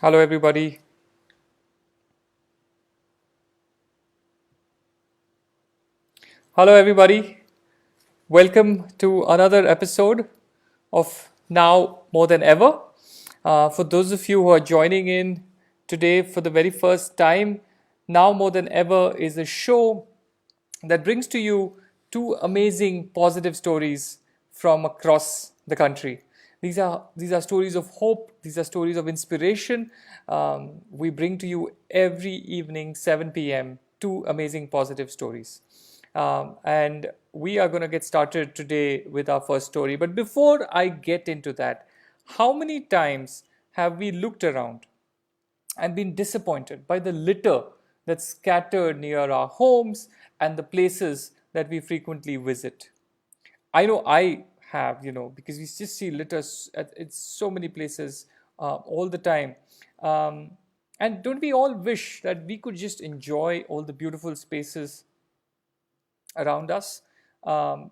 Hello, everybody. Hello, everybody. Welcome to another episode of Now More Than Ever. For those of you who are joining in today for the very first time, Now More Than Ever is a show that brings to you two amazing positive stories from across the country. These are stories of hope. These are stories of inspiration. We bring to you every evening 7 p.m. two amazing positive stories. And we are going to get started today with our first story. But before I get into that, how many times have we looked around and been disappointed by the litter that's scattered near our homes and the places that we frequently visit? I know I have, because we just see litters at it's so many places all the time. Um, and don't we all wish that we could just enjoy all the beautiful spaces around us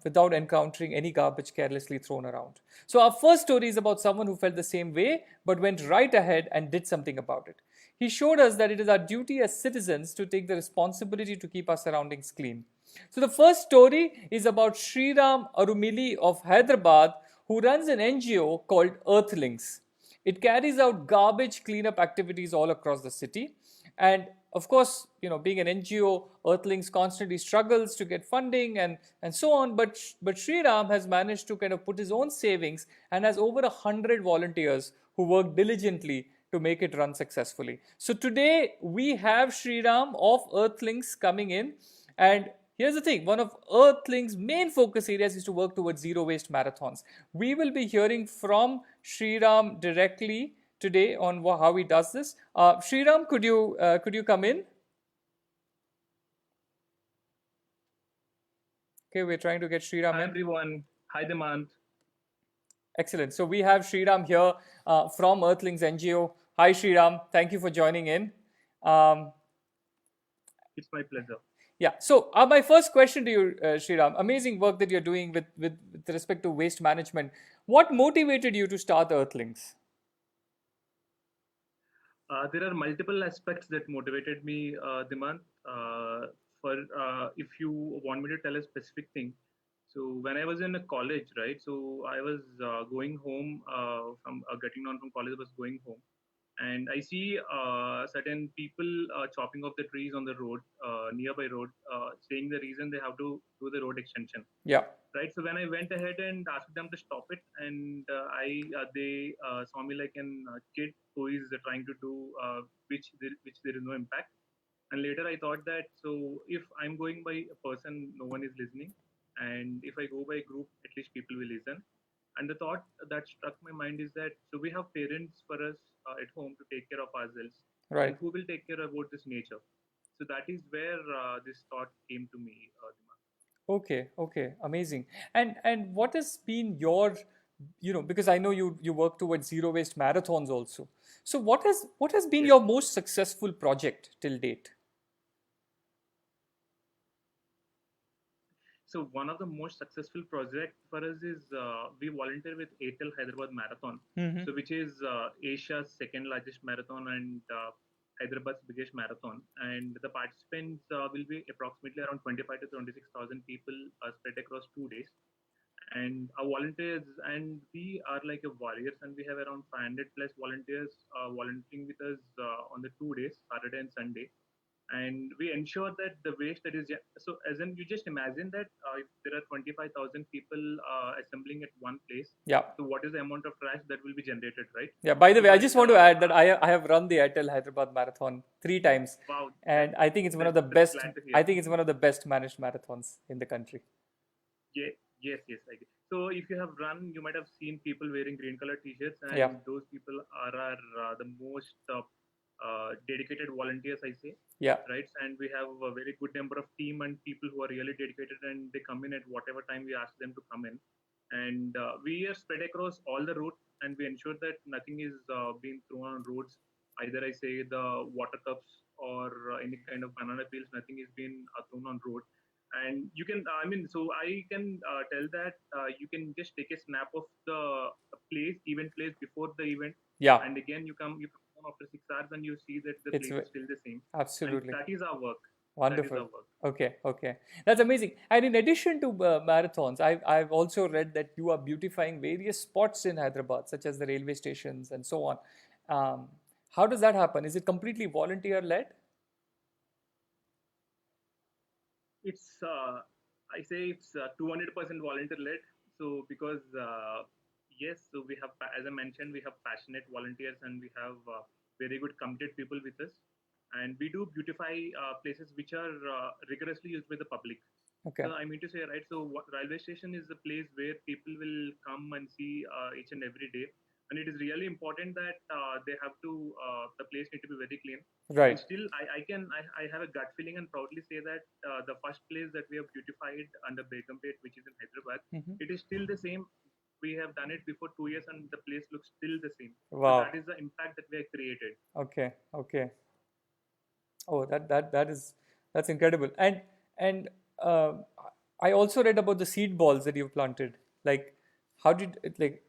without encountering any garbage carelessly thrown around? So, our first story is about someone who felt the same way but went right ahead and did something about it. He showed us that it is our duty as citizens to take the responsibility to keep our surroundings clean. So, the first story is about Sriram Arumili of Hyderabad, who runs an NGO called Earthlings. It carries out garbage cleanup activities all across the city. And of course, being an NGO, Earthlings constantly struggles to get funding and so on. But Sriram has managed to kind of put his own savings and has over 100 volunteers who work diligently to make it run successfully. So today we have Sriram of Earthlings coming in, and here's the thing, one of Earthling's main focus areas is to work towards zero waste marathons. We will be hearing from Sriram directly today on how he does this. Sriram, could you come in? Okay, we're trying to get Sriram Hi in. everyone. Hi Demand. Excellent. So we have Sriram here from Earthlings NGO. Hi, Sriram. Thank you for joining in. Um, It's my pleasure. Yeah. So my first question to you, Sriram, amazing work that you're doing with respect to waste management. What motivated you to start Earthlings? There are multiple aspects that motivated me, Demand. For If you want me to tell a specific thing, so when I was in a college, right? So I was going home from getting on from college. I was going home, and I see certain people chopping off the trees on the road, nearby road, saying the reason they have to do the road extension, Yeah. right? So when I went ahead and asked them to stop it, and they saw me like an kid who is trying to do which there is no impact. And later I thought that, so if I'm going by a person, no one is listening, and if I go by a group, at least people will listen. And the thought that struck my mind is that, so we have parents for us at home to take care of ourselves, Right. and who will take care about this nature? So that is where this thought came to me, Dimang. Okay, okay, amazing. And what has been your, because I know you work towards zero waste marathons also. So what has been Yes. your most successful project till date? So one of the most successful project for us is we volunteer with Airtel Hyderabad Marathon, Mm-hmm. so which is Asia's second largest marathon and Hyderabad's biggest marathon. And the participants will be approximately around 25 to 26,000 people spread across 2 days. And our volunteers, and we are like a warriors, and we have around 500 plus volunteers volunteering with us on the 2 days, Saturday and Sunday. And we ensure that the waste that is so, as in, you just imagine that if there are 25,000 people assembling at one place, Yeah. so what is the amount of trash that will be generated, right? Yeah. By the So way, I but just want to add that I have run the Airtel Hyderabad Marathon 3 times, wow, and I think it's one of the that's best. glad to hear. I think it's one of the best managed marathons in the country. Yeah, yes, I get. So if you have run, you might have seen people wearing green color t-shirts, Yeah. and those people are the most dedicated volunteers, I say, Yeah. right? And we have a very good number of team and people who are really dedicated, and they come in at whatever time we ask them to come in. And we are spread across all the routes, and we ensure that nothing is being thrown on roads. Either I say the water cups or any kind of banana peels, nothing is being thrown on road. And you can, I mean, so I can tell that you can just take a snap of the place, event place, before the event, Yeah. and again you come marathon after 6 hours, and you see that the It's place is still the same. And absolutely that is our work. That is wonderful. our work. Okay, okay, that's amazing. And in addition to marathons, I've also read that you are beautifying various spots in Hyderabad, such as the railway stations and so on. Um, how does that happen? Is it completely volunteer led? It's I say it's 200% volunteer led. So because yes, so we have, as I mentioned, we have passionate volunteers and we have very good committed people with us, and we do beautify places which are rigorously used by the public. Okay. So I mean to say, right? So railway station is a place where people will come and see each and every day, and it is really important that they have to the place need to be very clean. And Right. still, I have a gut feeling and proudly say that the first place that we have beautified under Begumpet, which is in Hyderabad, Hmm. it is still the same. We have done it before 2 years, and the place looks still the same. So that Wow. is the impact that we have created. Okay. Okay. Oh, that's incredible. And uh, I also read about the seed balls that you've planted. Like, how did it like?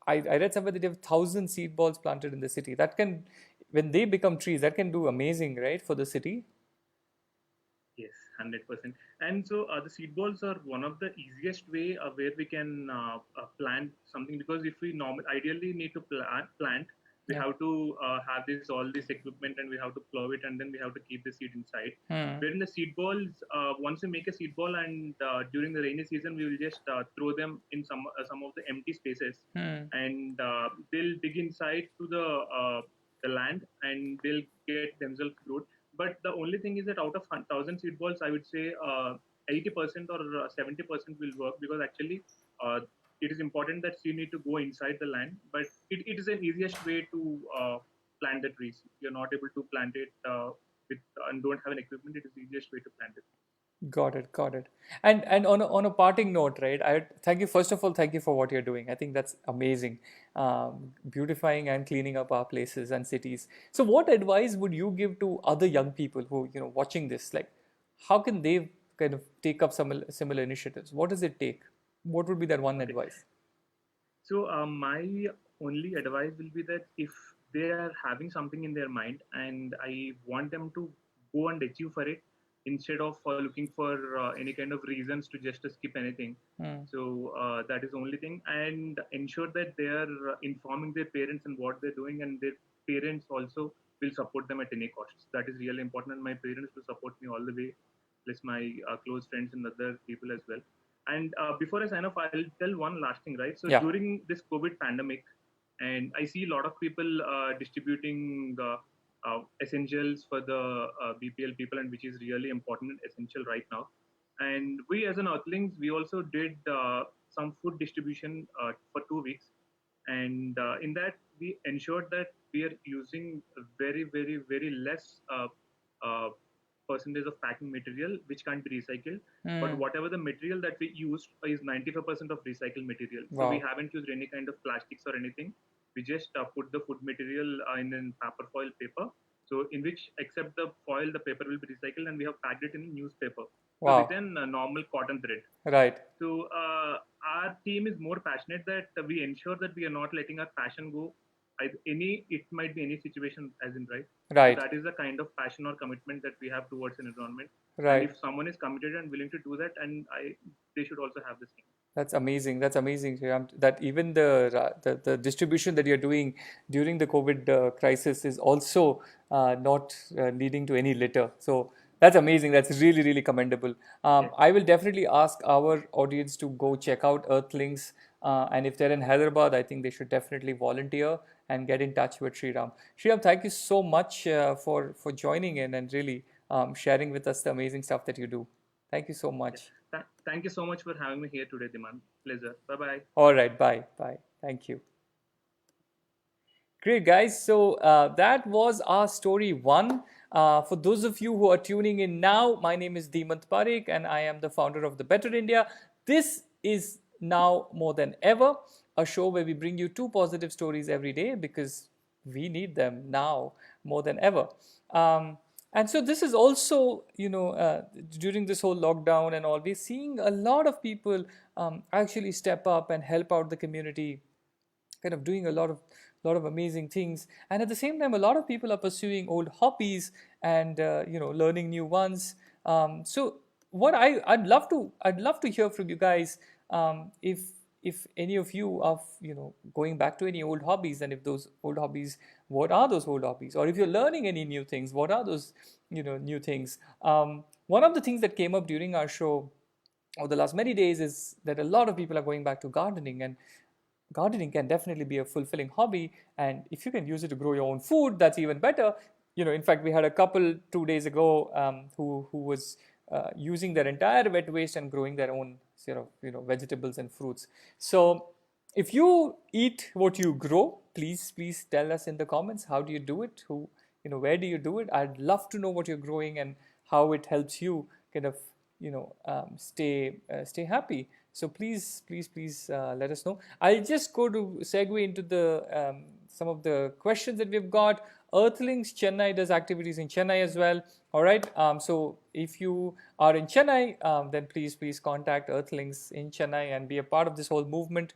I read somewhere that you have 1,000 seed balls planted in the city. That can, when they become trees, that can do amazing, right, for the city. Yes, 100%. And so the seed balls are one of the easiest way where we can plant something, because if we ideally need to plant, we Yeah. have to have this all this equipment and we have to plow it and then we have to keep the seed inside. Hmm. Wherein the seed balls, once we make a seed ball and during the rainy season, we will just throw them in some of the empty spaces, Hmm. and they'll dig inside to the land and they'll get themselves growth. But the only thing is that out of 1,000 seed balls, I would say 80% or 70% will work, because actually uh, it is important that seed need to go inside the land. But it is an easiest way to plant the trees. If you're not able to plant it with and don't have an equipment, it is the easiest way to plant it. Got it, got it. And on a parting note, right? I thank you first of all. Thank you for what you're doing. I think that's amazing, beautifying and cleaning up our places and cities. So, what advice would you give to other young people who watching this? Like, how can they kind of take up some similar initiatives? What does it take? What would be that one Okay. advice? So my only advice will be that if they are having something in their mind and I want them to go and achieve for it, instead of looking for any kind of reasons to just skip anything. Hmm. So that is the only thing, and ensure that they are informing their parents and what they're doing, and their parents also will support them at any costs. That is really important, and my parents will support me all the way, plus my close friends and other people as well. And before I sign off, I'll tell one last thing, right? So Yeah. during this COVID pandemic, and I see a lot of people distributing essentials for the BPL people, and which is really important and essential right now. And we, as an Earthlings, we also did some food distribution for 2 weeks, and in that we ensured that we are using very, very, very less uh, percentage of packing material which can't be recycled, but Hmm. whatever the material that we used is 95% of recycled material. So we Wow. haven't used any kind of plastics or anything. We just put the food material in paper foil paper, so in which except the foil the paper will be recycled, and we have packed it in newspaper, so Wow. within normal cotton thread. Right. So our team is more passionate that we ensure that we are not letting our passion go. It might be any situation, as in, right. So Right. that is the kind of passion or commitment that we have towards an environment. And Right. if someone is committed and willing to do that, and they should also have the same. That's amazing. That's amazing, Sriram. That even the distribution that you're doing during the COVID crisis is also not leading to any litter. So that's amazing. That's really, really commendable. Yes. I will definitely ask our audience to go check out Earthlings. And if they're in Hyderabad, I think they should definitely volunteer and get in touch with Sriram. Sriram, thank you so much for joining in and really sharing with us the amazing stuff that you do. Thank you so Yeah. much. Thank you so much for having me here today, Diman. Pleasure. Bye bye. All right, bye. Bye. Thank you. Great, guys. So that was our story one. For those of you who are tuning in now, my name is Deemant Parekh and I am the founder of The Better India. This is Now More Than Ever, a show where we bring you two positive stories every day because we need them now more than ever. And so this is also, during this whole lockdown and all, we're seeing a lot of people actually step up and help out the community, kind of doing a lot of lot of amazing things. And at the same time, a lot of people are pursuing old hobbies and learning new ones. So what I'd love to hear from you guys, if any of you are going back to any old hobbies, and if those old hobbies, what are those old hobbies? Or if you're learning any new things, what are those new things? One of the things that came up during our show over the last many days is that a lot of people are going back to gardening, and gardening can definitely be a fulfilling hobby. And if you can use it to grow your own food, that's even better. In fact, we had a couple 2 days ago who was using their entire wet waste and growing their own sort of vegetables and fruits. So if you eat what you grow, please tell us in the comments, how do you do it? Where do you do it? I'd love to know what you're growing and how it helps you kind of stay happy. So please let us know. I'll just go to segue into the some of the questions that we've got. Earthlings Chennai does activities in Chennai as well. All right. So if you are in Chennai, then please contact Earthlings in Chennai and be a part of this whole movement.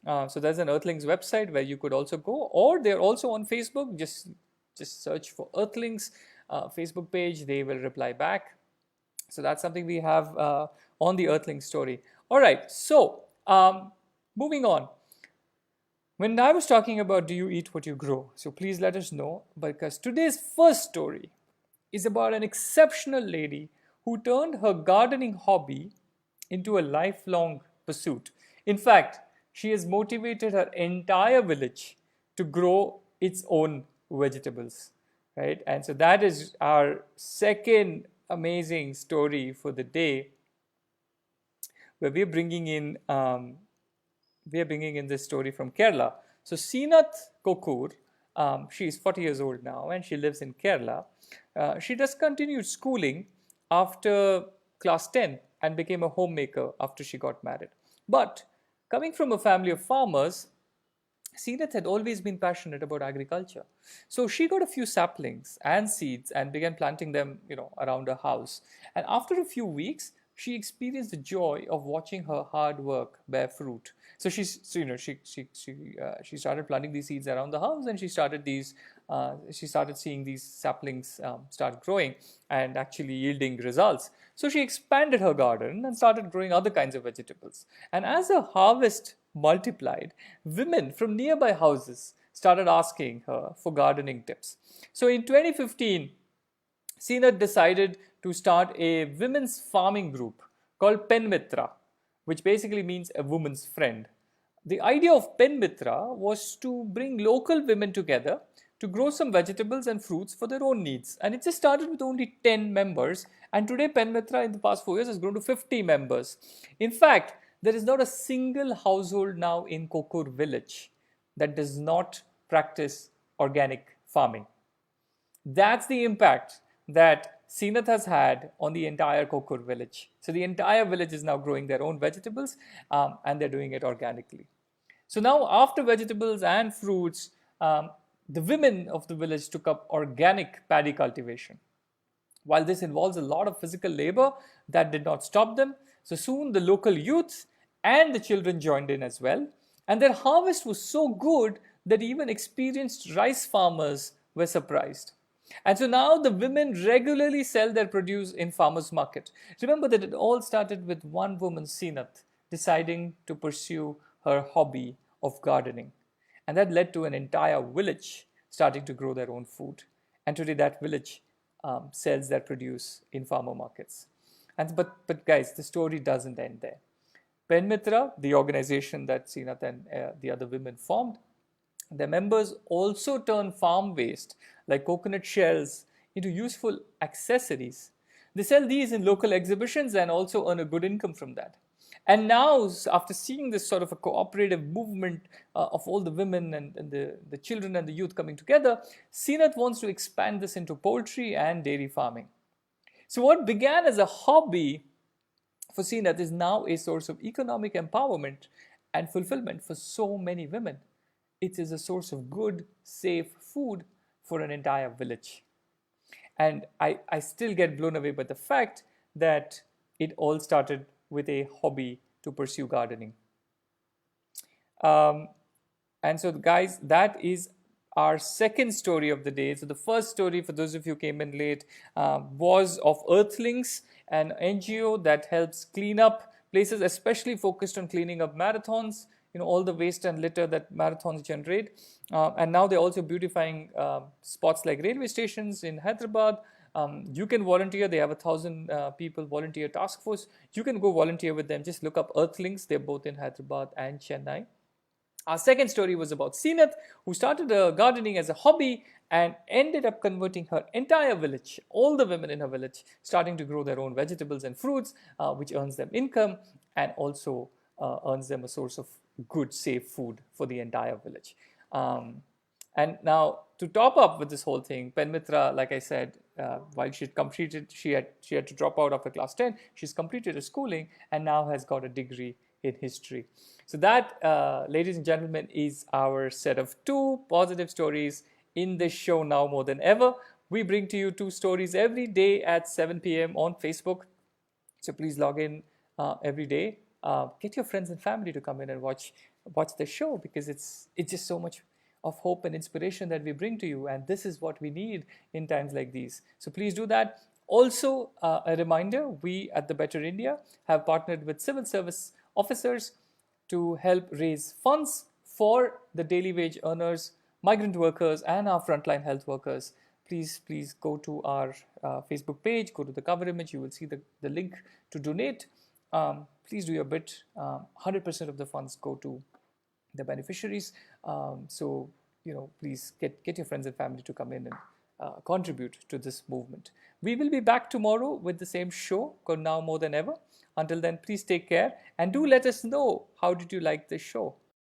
So there's an Earthlings website where you could also go, or they're also on Facebook. Just search for Earthlings Facebook page. They will reply back. So that's something we have on the Earthling story. All right, so moving on. When I was talking about do you eat what you grow, so please let us know, because today's first story is about an exceptional lady who turned her gardening hobby into a lifelong pursuit. In fact, she has motivated her entire village to grow its own vegetables, right? And so that is our second amazing story for the day, where we're bringing in this story from Kerala. So Seenath Kokur, she is 40 years old now, and she lives in Kerala. She just continued schooling after class 10 and became a homemaker after she got married. But coming from a family of farmers, Seenath had always been passionate about agriculture. So she got a few saplings and seeds and began planting them, around her house. And after a few weeks, she experienced the joy of watching her hard work bear fruit. So she started planting these seeds around the house, and she started seeing these saplings start growing and actually yielding results. So she expanded her garden and started growing other kinds of vegetables. And as her harvest multiplied, women from nearby houses started asking her for gardening tips. So in 2015, Seenath decided to start a women's farming group called Penmitra, which basically means a woman's friend. The idea of Penmitra was to bring local women together to grow some vegetables and fruits for their own needs. And it just started with only 10 members. And today, Penmitra in the past 4 years has grown to 50 members. In fact, there is not a single household now in Kokur village that does not practice organic farming. That's the impact that Seenath has had on the entire Kokur village. So the entire village is now growing their own vegetables, and they're doing it organically. So now, after vegetables and fruits, the women of the village took up organic paddy cultivation. While this involves a lot of physical labor, that did not stop them. So soon the local youth and the children joined in as well. And their harvest was so good that even experienced rice farmers were surprised. And so now the women regularly sell their produce in farmers' market. Remember that it all started with one woman, Seenath, deciding to pursue her hobby of gardening. And that led to an entire village starting to grow their own food. And today that village sells their produce in farmer markets. But guys, the story doesn't end there. Penmitra, the organization that Seenath and the other women formed, their members also turn farm waste like coconut shells into useful accessories. They sell these in local exhibitions and also earn a good income from that. And now, after seeing this sort of a cooperative movement of all the women and the children and the youth coming together, Seenath wants to expand this into poultry and dairy farming. So what began as a hobby for Seenath is now a source of economic empowerment and fulfillment for so many women. It is a source of good, safe food for an entire village. And I still get blown away by the fact that it all started with a hobby to pursue gardening. And so, guys, that is our second story of the day. So, the first story, for those of you who came in late, was of Earthlings, an NGO that helps clean up places, especially focused on cleaning up marathons. All the waste and litter that marathons generate. And now they're also beautifying spots like railway stations in Hyderabad. You can volunteer. They have 1,000 people volunteer task force. You can go volunteer with them. Just look up Earthlings. They're both in Hyderabad and Chennai. Our second story was about Seenat, who started gardening as a hobby and ended up converting her entire village, all the women in her village, starting to grow their own vegetables and fruits, which earns them income and also earns them a source of good, safe food for the entire village. And now, to top up with this whole thing, Penmitra, like I said, while she had to drop out after class 10. She's completed her schooling and now has got a degree in history. So that, ladies and gentlemen, is our set of two positive stories in this show Now More Than Ever. We bring to you two stories every day at 7 p.m. on Facebook. So please log in every day. Get your friends and family to come in and watch the show, because it's just so much of hope and inspiration that we bring to you, and this is what we need in times like these. So please do that. Also, a reminder, we at the Better India have partnered with civil service officers to help raise funds for the daily wage earners, migrant workers, and our frontline health workers. Please go to our Facebook page, go to the cover image, you will see the link to donate. Please do your bit. 100% of the funds go to the beneficiaries. So, please get your friends and family to come in and contribute to this movement. We will be back tomorrow with the same show called Now More Than Ever. Until then, please take care and do let us know, how did you like this show?